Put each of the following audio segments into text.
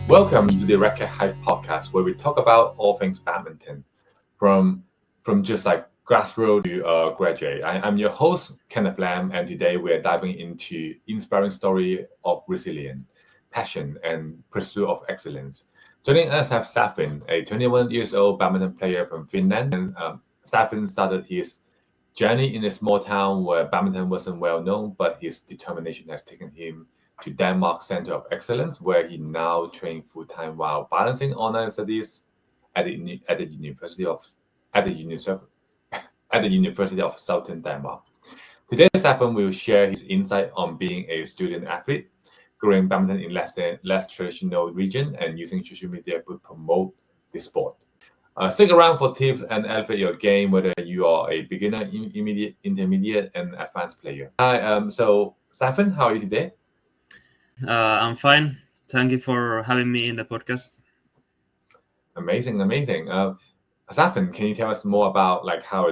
Welcome to the RacketHive Podcast, where we talk about all things badminton, from just like grassroots to graduate. I'm your host, Kenneth Lam, and today we're diving into inspiring story of resilience, passion, and pursuit of excellence. Joining us have Safin, a 21 years old badminton player from Finland. And Safin started his journey in a small town where badminton wasn't well known, but his determination has taken him to Denmark Center of Excellence, where he now trains full-time while balancing online studies at the University of at the University of Southern Denmark. Today, Stefan will share his insight on being a student athlete, growing badminton in less traditional region, and using social media to promote the sport. Stick around for tips and elevate your game, whether you are a beginner, intermediate, and advanced player. Hi, so Stefan, how are you today? I'm fine. Thank you for having me in the podcast. Amazing. Safin, can you tell us more about like how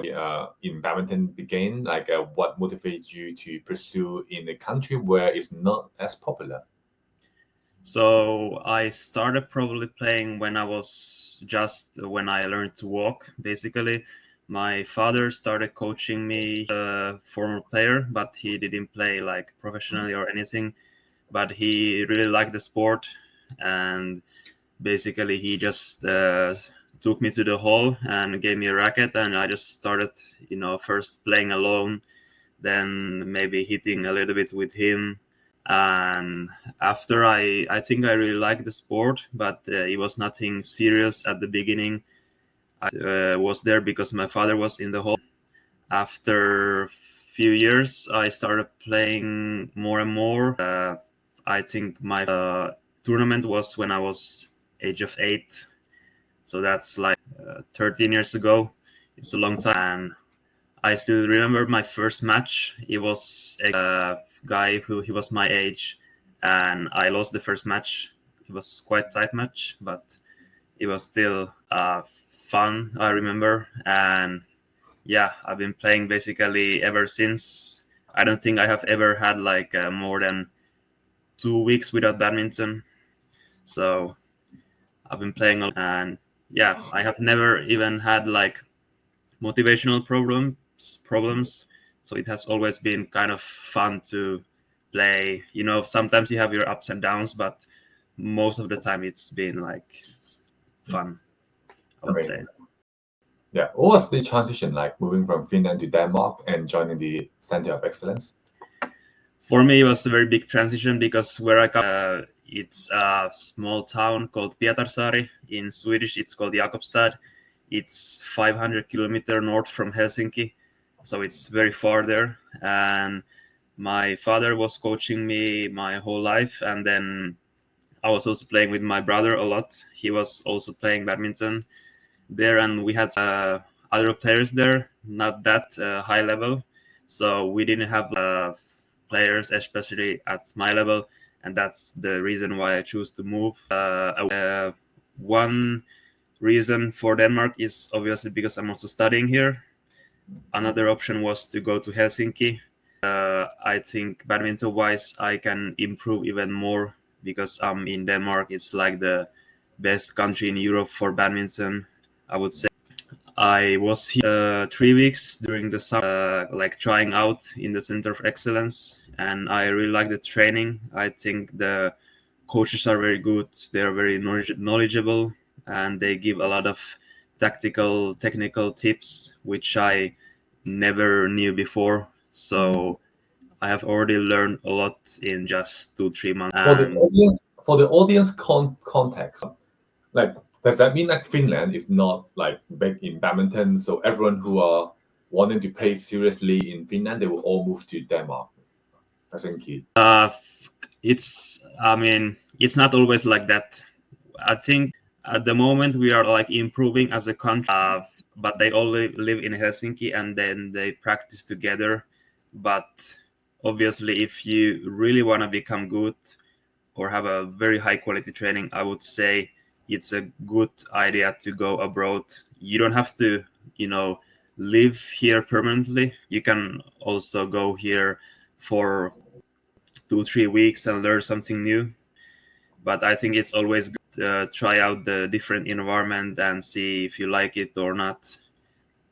in badminton began? Like what motivates you to pursue in a country where it's not as popular? So I started probably playing when I learned to walk. Basically, my father started coaching me, a former player, but he didn't play like professionally or anything. But he really liked the sport, and basically he just took me to the hall and gave me a racket, and I just started, first playing alone, then maybe hitting a little bit with him. And after I think I really liked the sport, but it was nothing serious at the beginning. I was there because my father was in the hall. After a few years, I started playing more and more. I think my tournament was when I was age of 8. So that's like 13 years ago. It's a long time. And I still remember my first match. It was a guy he was my age, and I lost the first match. It was quite a tight match, but it was still fun, I remember. And yeah, I've been playing basically ever since. I don't think I have ever had like more than 2 weeks without badminton. So I've been playing, and yeah, I have never even had like motivational problems. So it has always been kind of fun to play. Sometimes you have your ups and downs, but most of the time it's been like fun, I would say. Yeah. What was the transition like moving from Finland to Denmark and joining the Center of Excellence? For me, it was a very big transition because where I come, it's a small town called Pietarsaari. In Swedish, it's called Jakobstad. It's 500 kilometers north from Helsinki, so it's very far there. And my father was coaching me my whole life, and then I was also playing with my brother a lot. He was also playing badminton there, and we had other players there, not that high level. So we didn't have players, especially at my level, and that's the reason why I choose to move. One reason for Denmark is obviously because I'm also studying here. Another option was to go to Helsinki. I think badminton-wise, I can improve even more because I'm in Denmark. It's like the best country in Europe for badminton, I would say. I was here 3 weeks during the summer, like trying out in the Center of Excellence, and I really like the training. I think the coaches are very good. They are very knowledgeable, and they give a lot of technical tips, which I never knew before. So I have already learned a lot in just 2-3 months. For the audience context, like, does that mean like Finland is not like big in badminton? So everyone who are wanting to play seriously in Finland, they will all move to Denmark. I think it's not always like that. I think at the moment we are like improving as a country, but they all live in Helsinki and then they practice together. But obviously, if you really want to become good or have a very high quality training, I would say it's a good idea to go abroad. You don't have to, live here permanently. You can also go here for 2-3 weeks and learn something new. But I think it's always good try out the different environment and see if you like it or not,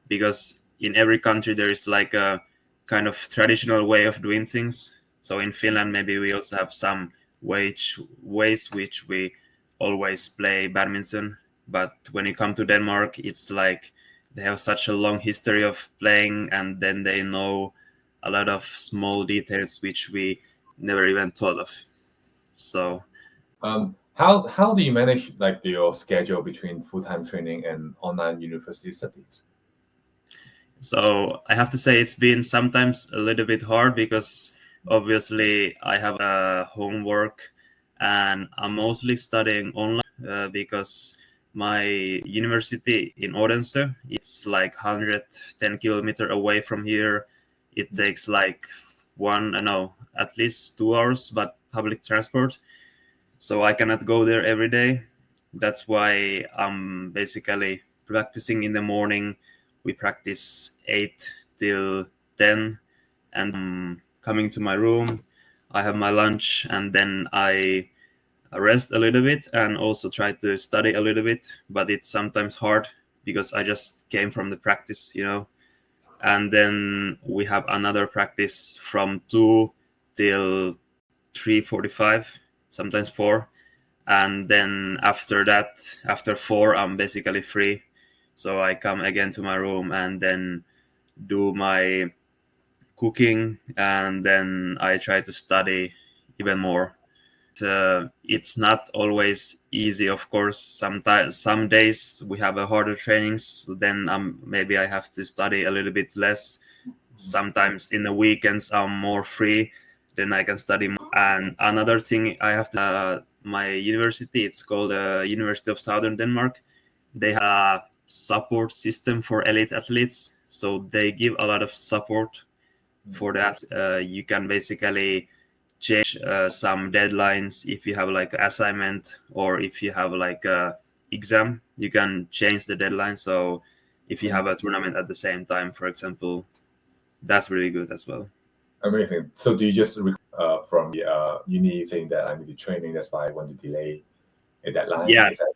because in every country there is like a kind of traditional way of doing things. So in Finland maybe we also have some ways which we always play badminton, but when you come to Denmark it's like they have such a long history of playing, and then they know a lot of small details which we never even thought of. So how do you manage like your schedule between full-time training and online university studies? So I have to say it's been sometimes a little bit hard, because obviously I have homework and I'm mostly studying online, because my university in Odense, it's like 110 kilometers away from here. It takes like at least 2 hours, but public transport. So I cannot go there every day. That's why I'm basically practicing in the morning. We practice 8 till 10, and coming to my room, I have my lunch, and then I rest a little bit and also try to study a little bit. But it's sometimes hard because I just came from the practice, and then we have another practice from 2 till 3:45, sometimes 4, and then after that, after 4, I'm basically free. So I come again to my room and then do my cooking, and then I try to study even more. It's not always easy, of course. Sometimes some days we have a harder trainings, then maybe I have to study a little bit less. Sometimes in the weekends I'm more free, then I can study more. And another thing, I have to my university, it's called University of Southern Denmark. They have a support system for elite athletes, so they give a lot of support for that. You can basically change some deadlines if you have like an assignment, or if you have like a exam, you can change the deadline. So if you have a tournament at the same time, for example, that's really good as well. Amazing. So do you just from the uni saying that I need to training, that's why I want to delay a deadline? Yeah. Is that...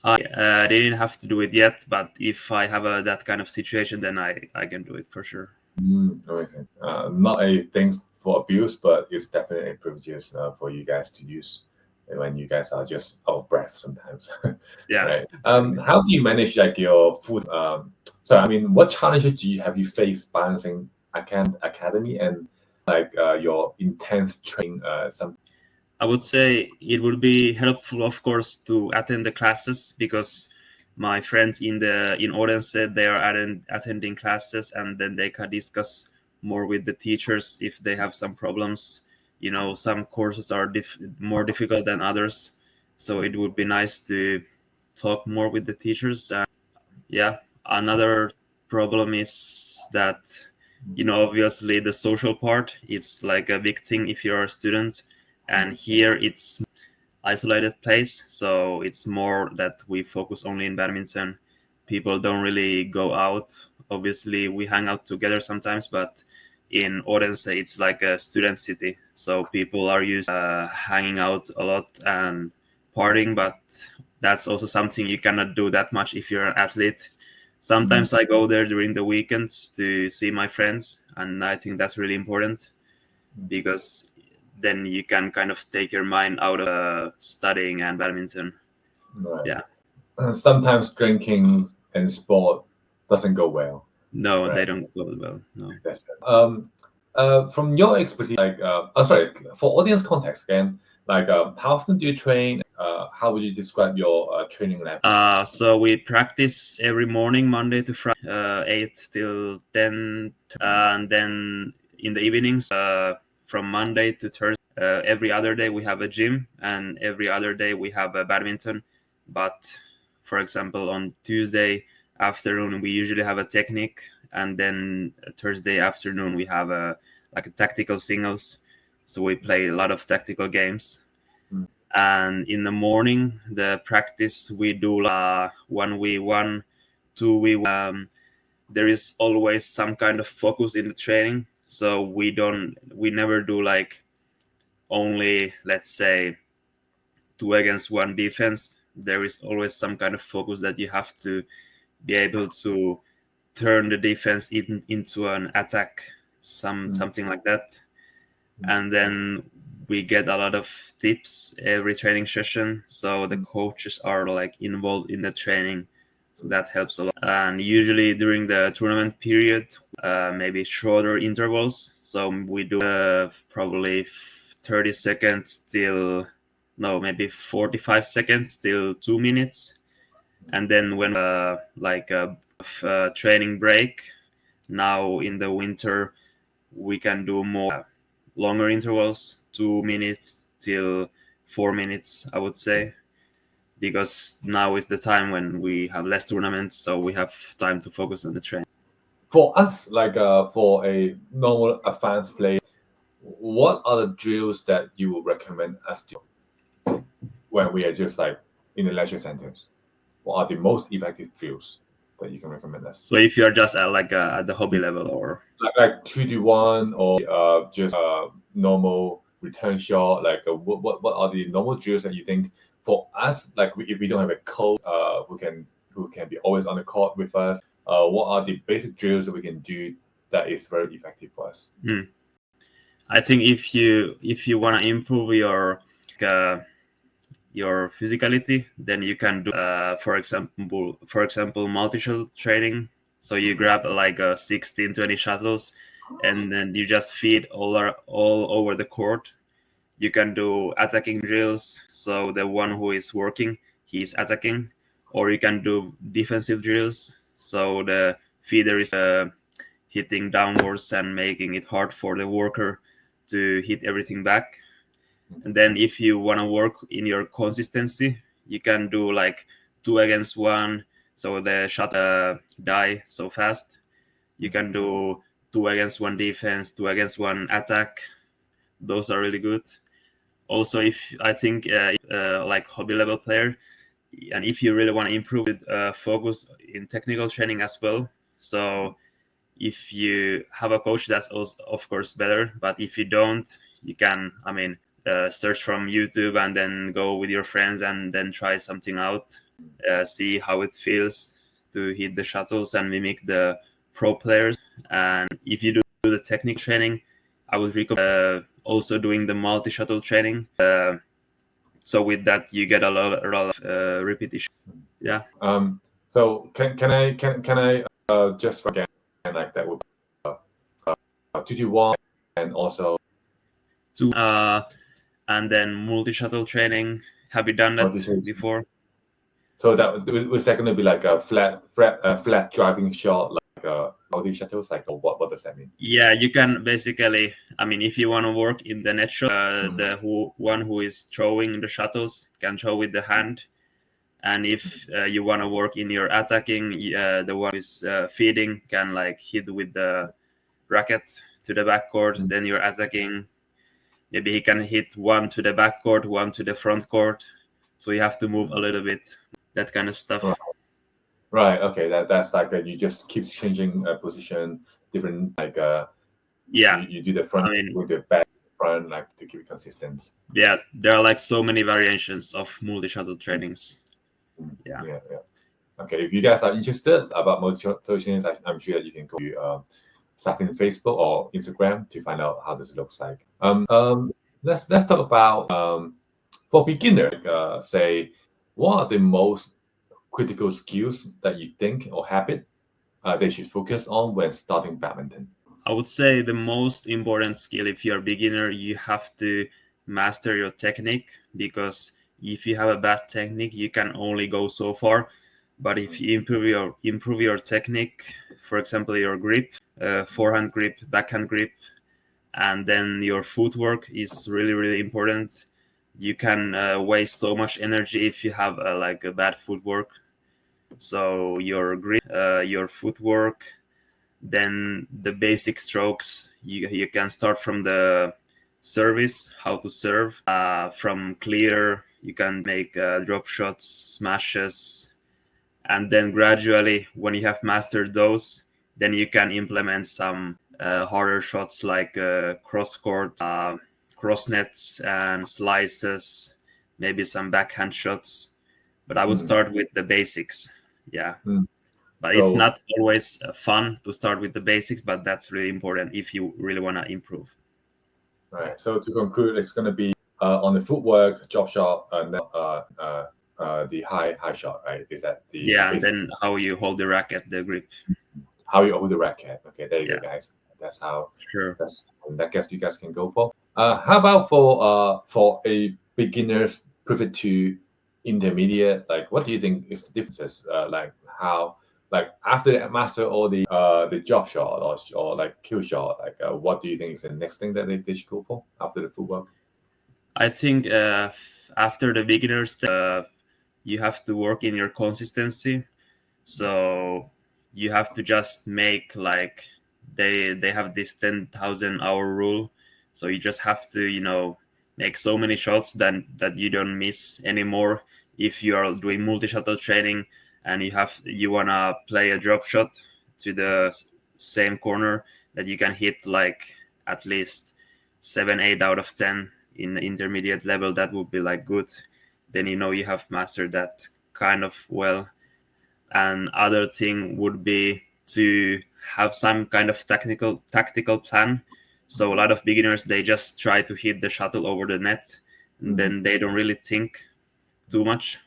I didn't have to do it yet, but if I have that kind of situation, then I can do it for sure. Amazing. Not a thing for abuse, but it's definitely a privilege for you guys to use when you guys are just out of breath sometimes. Yeah. Right. How do you manage like your food? So I mean, what challenges have you faced balancing academy and like your intense training? I would say it would be helpful, of course, to attend the classes, because my friends in Odense said they are attending classes, and then they can discuss more with the teachers if they have some problems. Some courses are more difficult than others, so it would be nice to talk more with the teachers. Another problem is that obviously the social part, it's like a big thing if you're a student, and here it's isolated place, so it's more that we focus only in badminton. People don't really go out. Obviously we hang out together sometimes, but in Odense it's like a student city, so people are used hanging out a lot and partying, but that's also something you cannot do that much if you're an athlete. Sometimes I go there during the weekends to see my friends, and I think that's really important, because then you can kind of take your mind out of studying and badminton. Right. Yeah. Sometimes drinking and sport doesn't go well. No, right? They don't go well. No. That's it. From your expertise, like, sorry, for audience context again, like, how often do you train? How would you describe your training level? So we practice every morning, Monday to Friday, 8 till 10, and then in the evenings, from Monday to Thursday. Every other day we have a gym, and every other day we have a badminton. But for example, on Tuesday afternoon we usually have a technique, and then Thursday afternoon we have a tactical singles. So we play a lot of tactical games. And in the morning, the practice we do 1v1, 2v1. There is always some kind of focus in the training, so we never do like only, let's say, 2 against 1 defense. there is always some kind of focus that you have to be able to turn the defense into an attack, something like that. And then we get a lot of tips every training session, so the coaches are like involved in the training, so that helps a lot. And usually during the tournament period, maybe shorter intervals, so we do probably 30 seconds till maybe 45 seconds till 2 minutes. And then when like a training break, now in the winter we can do more longer intervals, 2 minutes till 4 minutes, I would say, because now is the time when we have less tournaments, so we have time to focus on the training. For us, like for a normal advanced player, what are the drills that you would recommend us to when we are just like in the leisure centers? What are the most effective drills that you can recommend us? So if you are just at the hobby level, or like 2-1, or just normal return shot, like what are the normal drills that you think for us, like if we don't have a coach who can be always on the court with us, what are the basic drills that we can do that is very effective for us? I think if you want to improve your physicality, then you can do for example multi-shuttle training. So you grab like 16-20 shuttles, and then you just feed all over the court. You can do attacking drills, so the one who is working, he's attacking. Or you can do defensive drills, so the feeder is hitting downwards and making it hard for the worker to hit everything back. And then if you want to work in your consistency, you can do like 2 against 1, so the shot die so fast. You can do 2 against 1 defense, 2 against 1 attack. Those are really good. Also, if I think like hobby level player, and if you really want to improve it, focus in technical training as well. So if you have a coach, that's also of course better. But if you don't, you can search from YouTube and then go with your friends and then try something out, see how it feels to hit the shuttles and mimic the pro players. And if you do the technique training, I would recommend also doing the multi-shuttle training. So with that, you get a lot of repetition. Yeah. So can I just again like that with 2-1 and also and then multi-shuttle training. Have you done that before? So that was that going to be like a flat driving shot, like multi-shuttles? Like what does that mean? Yeah, you can basically. If you want to work in the net shot, one who is throwing the shuttles can throw with the hand, and if you want to work in your attacking, the one who is feeding can like hit with the racket to the backcourt. Then you're attacking. Maybe he can hit one to the backcourt, one to the front court. So you have to move a little bit, that kind of stuff. Right. Okay. That's like you just keep changing position, different like yeah. You do the front with the back front, like to keep it consistent. Yeah, there are like so many variations of multi-shuttle trainings. Yeah. Okay. If you guys are interested about multi-shuttle trainings, I'm sure that you can go to Safin Facebook or Instagram to find out how this looks like. Let's talk about for beginner. Say, what are the most critical skills that you think or habit they should focus on when starting badminton? I would say the most important skill, if you're a beginner, you have to master your technique, because if you have a bad technique, you can only go so far. But if you improve your technique, for example, your grip, forehand grip, backhand grip, and then your footwork is really, really important. You can waste so much energy if you have like a bad footwork. So your grip, your footwork, then the basic strokes. You can start from the service, how to serve, from clear. You can make drop shots, smashes. And then gradually, when you have mastered those, then you can implement some harder shots like cross court, cross nets and slices, maybe some backhand shots. but I would start with the basics. Yeah. But So- it's not always fun to start with the basics, but that's really important if you really want to improve. Right. So to conclude, it's going to be on the footwork, drop shot, and then the high shot, right? Is that the and basic? then how you hold the racket, the grip. How you hold the racket? Okay, there you go, guys. That's how. Sure. That guess you guys can go for. How about for a beginner's pivot to intermediate? Like, what do you think is the differences? Like how, like after they master all the drop shot or like kill shot, like what do you think is the next thing that they should go for after the footwork? I think after the beginners, you have to work in your consistency. So you have to just make like they have this 10,000 hour rule. So you just have to make so many shots that you don't miss anymore. If you are doing multi-shuttle training and you wanna play a drop shot to the same corner, that you can hit like at least 7-8 out of 10 in the intermediate level, that would be like good. Then you have mastered that kind of well. And other thing would be to have some kind of tactical plan. So a lot of beginners, they just try to hit the shuttle over the net, and then they don't really think too much.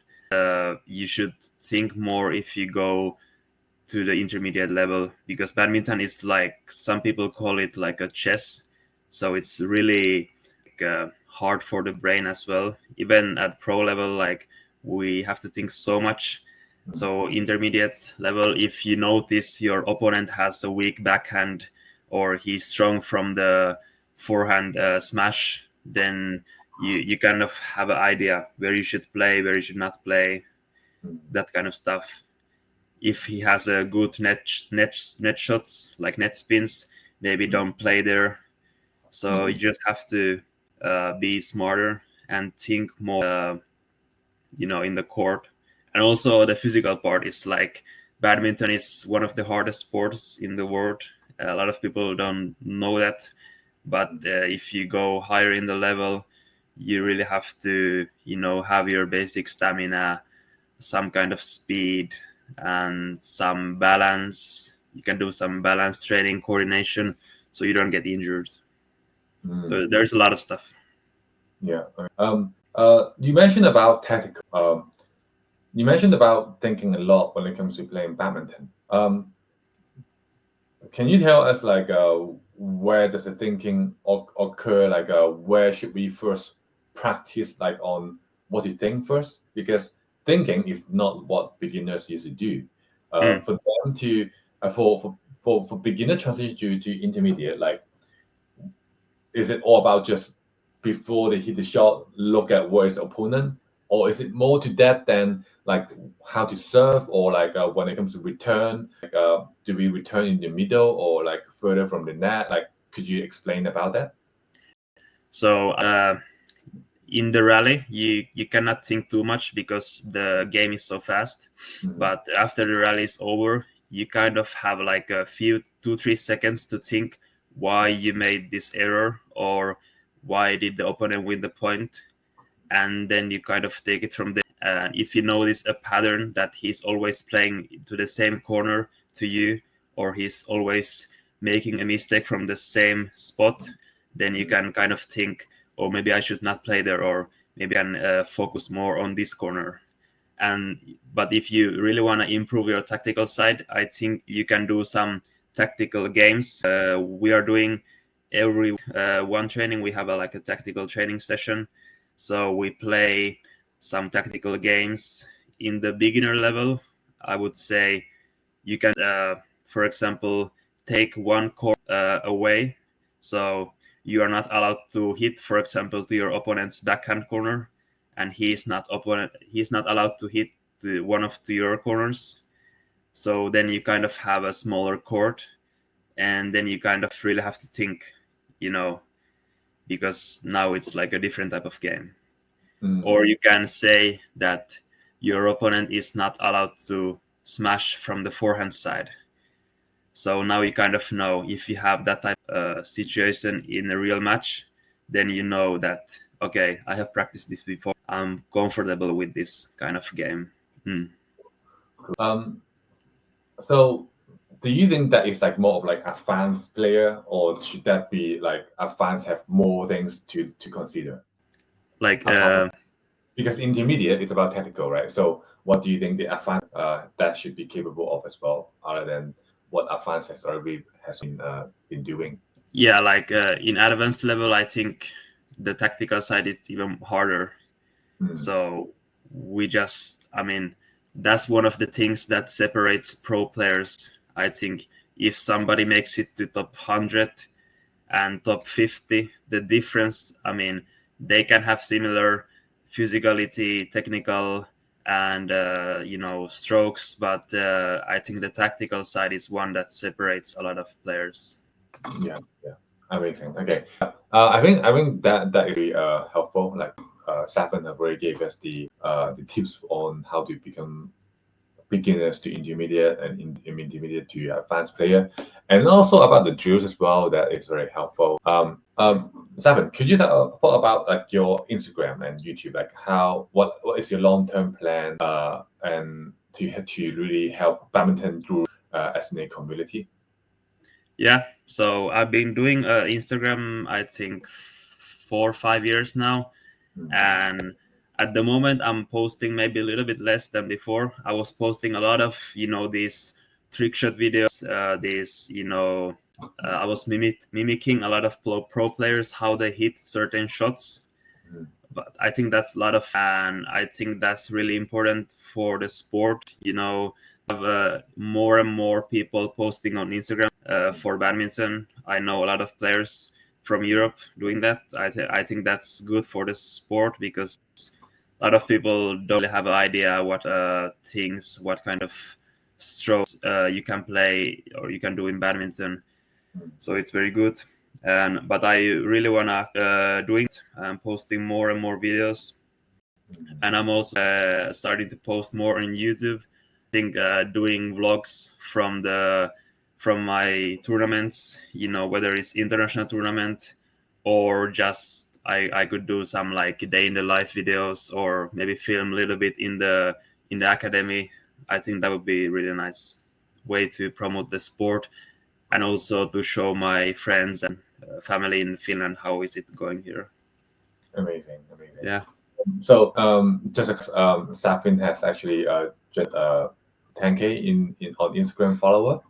You should think more if you go to the intermediate level, because badminton is like, some people call it like a chess. So it's really hard for the brain as well. Even at pro level, like we have to think so much. So intermediate level, if you notice your opponent has a weak backhand or he's strong from the forehand smash, then you kind of have an idea where you should play, where you should not play, that kind of stuff. If he has a good net shots, like net spins, maybe don't play there. So you just have to be smarter and think more, in the court. And also the physical part is like, badminton is one of the hardest sports in the world. A lot of people don't know that, but if you go higher in the level, you really have to have your basic stamina, some kind of speed, and some balance. You can do some balance training, coordination, so you don't get injured. So there's a lot of stuff. Yeah. You mentioned about tactical. You mentioned about thinking a lot when it comes to playing badminton. Can you tell us like where does the thinking occur? Like where should we first practice, like on what you think first? Because thinking is not what beginners usually do. For them to for beginner transition to intermediate, like is it all about just before they hit the shot, look at where is the opponent? Or is it more to that than like how to serve, or like when it comes to return, like do we return in the middle or like further from the net? Like, could you explain about that? So in the rally, you cannot think too much because the game is so fast. But after the rally is over, you kind of have like a few 2-3 seconds to think why you made this error, or why did the opponent win the point, and then you kind of take it from there. And if you notice a pattern that he's always playing to the same corner to you, or he's always making a mistake from the same spot, then you can kind of think, oh, maybe I should not play there, or maybe I can focus more on this corner. But if you really want to improve your tactical side, I think you can do some tactical games. We are doing every one training, we have like a tactical training session. So we play some tactical games. In the beginner level, I would say you can, for example, take one court away. So you are not allowed to hit, for example, to your opponent's backhand corner, and he's not allowed to hit to one of your corners. So then you kind of have a smaller court, and then you kind of really have to think, because now it's like a different type of game. Or you can say that your opponent is not allowed to smash from the forehand side. So now you kind of know, if you have that type of situation in a real match, then you know that, okay, I have practiced this before. I'm comfortable with this kind of game. So do you think that is like more of like advanced player, or should that be like advanced have more things to consider? Like Because intermediate is about technical, right? So what do you think the advanced that should be capable of as well, other than what advanced has already been doing? yeah, like in advanced level, I think the tactical side is even harder. So I mean, that's one of the things that separates pro players. I think if somebody makes it to top 100 and top 50, the difference, I mean, they can have similar physicality, technical, and strokes, but I think the tactical side is one that separates a lot of players. Yeah, amazing. Okay, I think that is really helpful. Like Safin already gave us the tips on how to become beginners to intermediate and intermediate to advanced player, and also about the drills as well. That is very helpful. Safin, could you talk about like your Instagram and YouTube? Like what is your long term plan? And to really help badminton grow as a community. Yeah, so I've been doing Instagram, I think 4 or 5 years now, and at the moment I'm posting maybe a little bit less than before. I was posting a lot of these trick shot videos, I was mimicking a lot of pro players, how they hit certain shots. But I think that's a lot of fun. I think that's really important for the sport. Have more and more people posting on Instagram for badminton. I know a lot of players from Europe doing that. I think that's good for the sport, because a lot of people don't really have an idea what what kind of strokes you can play or you can do in badminton. So it's very good. But I really wanna doing it. I'm posting more and more videos, and I'm also starting to post more on YouTube. I think doing vlogs from my tournaments, whether it's international tournament or just I could do some like day in the life videos, or maybe film a little bit in the academy. I think that would be really nice way to promote the sport, and also to show my friends and family in Finland how is it going here. Amazing. Yeah. So just Safin has actually just 10K in on Instagram follower.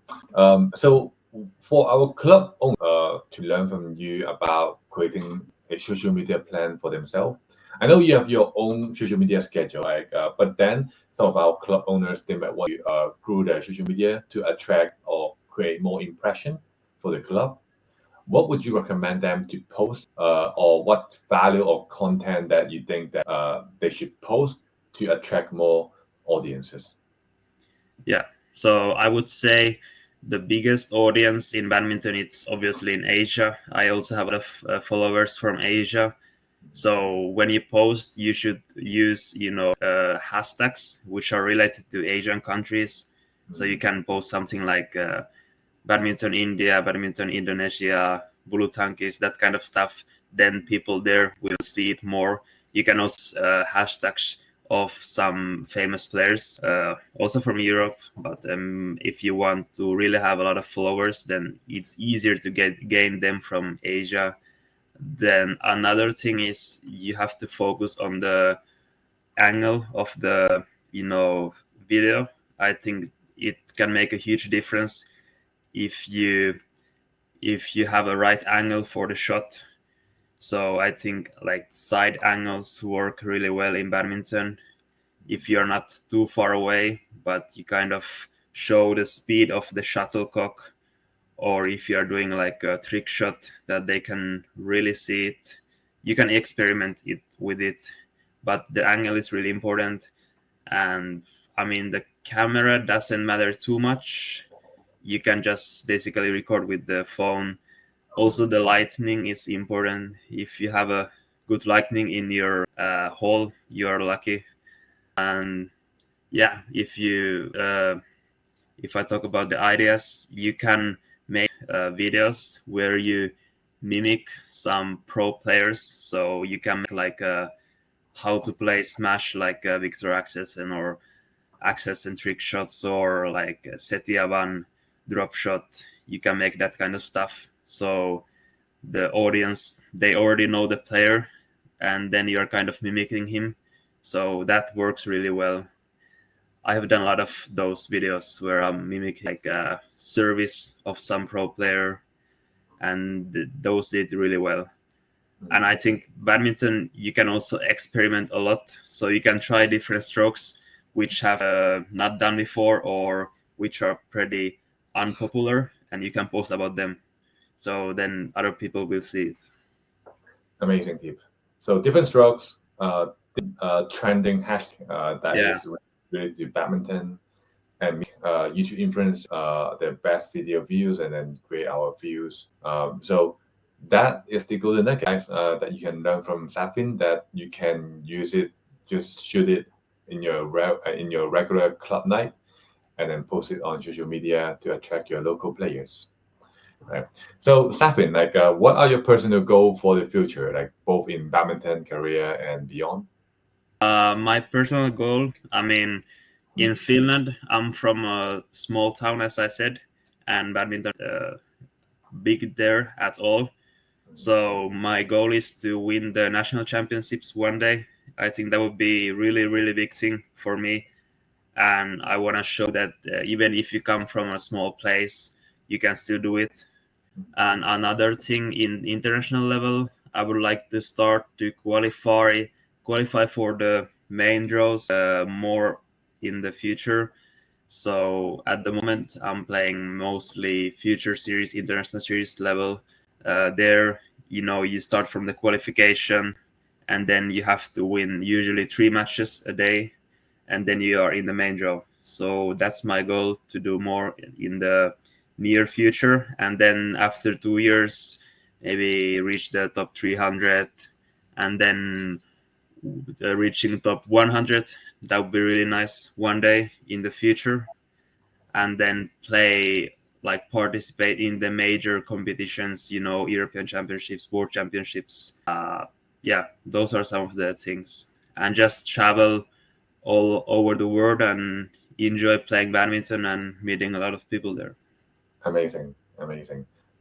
So for our club owner to learn from you about creating a social media plan for themselves. I know you have your own social media schedule, but then some of our club owners, they might want to grow their social media to attract or create more impression for the club. What would you recommend them to post, or what value or content that you think that they should post to attract more audiences? Yeah. So I would say the biggest audience in badminton, it's obviously in Asia. I also have a lot of followers from Asia. So when you post, you should use hashtags which are related to Asian countries. So you can post something like badminton India, badminton Indonesia, bulu tangkis, that kind of stuff. Then people there will see it more. You can also hashtags of some famous players, also from Europe. But if you want to really have a lot of followers, then it's easier to gain them from Asia. Then another thing is you have to focus on the angle of the video. I think it can make a huge difference if you have a right angle for the shot. So I think like side angles work really well in badminton. If you're not too far away, but you kind of show the speed of the shuttlecock, or if you're doing like a trick shot that they can really see it, you can experiment with it. But the angle is really important. And I mean, the camera doesn't matter too much. You can just basically record with the phone. Also, the lighting is important. If you have a good lighting in your hall, you're lucky. And yeah, if I talk about the ideas, you can make videos where you mimic some pro players. So you can make like how to play smash like Victor Axelsen, or Axelsen trick shots, or like Setiavan drop shot. You can make that kind of stuff. So the audience, they already know the player, and then you're kind of mimicking him. So that works really well. I have done a lot of those videos where I'm mimicking like a service of some pro player, and those did really well. And I think badminton, you can also experiment a lot. So you can try different strokes which have not done before, or which are pretty unpopular, and you can post about them. So then other people will see it. Amazing tip. So different strokes, trending hashtag that Yeah. is related to badminton, and YouTube influence the best video views and then create our views. So that is the golden nugget, guys, that you can learn from Safin, that you can use it, just shoot it in your regular club night, and then post it on social media to attract your local players. Right. So Safin, like, what are your personal goals for the future, like both in badminton career and beyond? My personal goal, I mean, in Finland, I'm from a small town, as I said, and badminton big there at all. So my goal is to win the national championships one day. I think that would be really, really big thing for me. And I want to show that even if you come from a small place, you can still do it. And another thing, in international level, I would like to start to qualify for the main draws more in the future. So at the moment, I'm playing mostly future series, international series level. There, you start from the qualification, and then you have to win usually 3 matches a day, and then you are in the main draw. So that's my goal, to do more in the near future, and then after 2 years, maybe reach the top 300, and then reaching top 100. That would be really nice one day in the future, and then participate in the major competitions, European championships, world championships. Yeah, those are some of the things. And just travel all over the world and enjoy playing badminton and meeting a lot of people there. Amazing.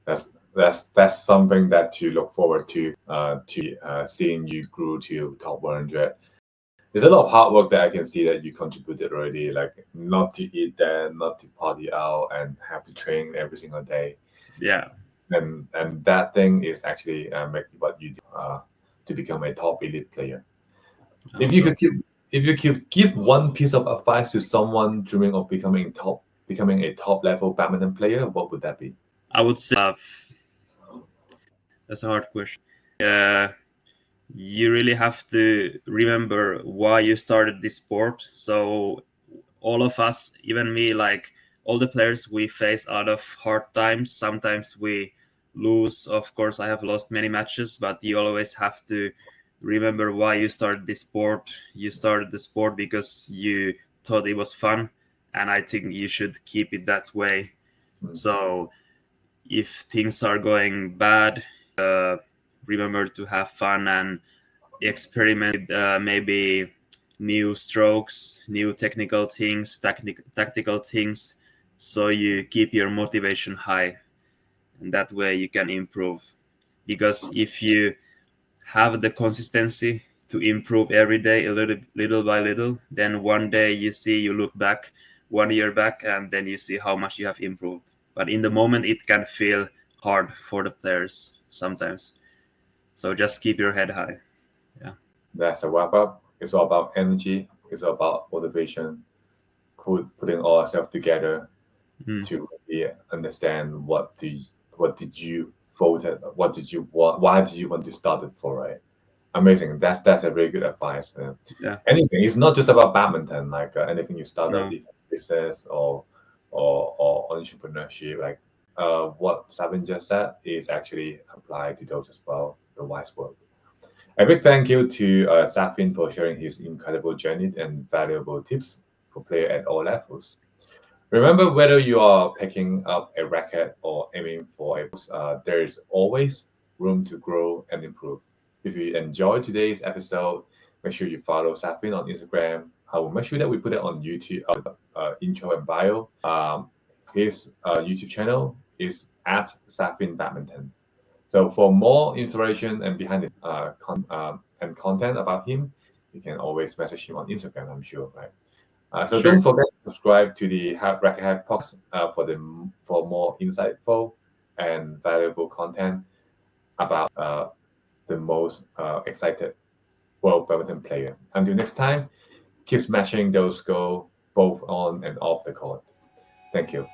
That's something that you look forward to seeing you grew to top 100. There's a lot of hard work that I can see that you contributed already, like not to eat there, not to party out, and have to train every single day. Yeah. And that thing is actually making what you do to become a top elite player. If you could give one piece of advice to someone dreaming of becoming a top level badminton player, what would that be? I would say that's a hard question. You really have to remember why you started this sport. So all of us, even me, like all the players, we face a lot of hard times. Sometimes we lose. Of course, I have lost many matches, but you always have to remember why you started this sport. You started the sport because you thought it was fun, and I think you should keep it that way. So if things are going bad, remember to have fun and experiment with maybe new strokes, new technical things, tactical things, so you keep your motivation high, and that way you can improve. Because if you have the consistency to improve every day, a little by little, then one day you look back 1 year back, and then you see how much you have improved. But in the moment, it can feel hard for the players sometimes. So just keep your head high. Yeah. That's a wrap up. It's all about energy. It's all about motivation. Putting all ourselves together to really understand what did you vote, what did you want, why did you want to start it for, right? Amazing. That's a very good advice. Yeah. Anything. It's not just about badminton. Like anything you start No. up, business or entrepreneurship. Like what Safin just said is actually applied to those as well. The wise word. A big thank you to Safin for sharing his incredible journey and valuable tips for players at all levels. Remember, whether you are picking up a racket or aiming for a post, there is always room to grow and improve. If you enjoyed today's episode, make sure you follow Safin on Instagram. I will make sure that we put it on YouTube, intro and bio. His YouTube channel is at Safin Badminton. So for more inspiration and behind the and content about him, you can always message him on Instagram, I'm sure, right? So Sure. don't forget to subscribe to the RacketHive Podcast for more insightful and valuable content about the most excited world badminton player. Until next time, keep smashing those goals both on and off the court. Thank you.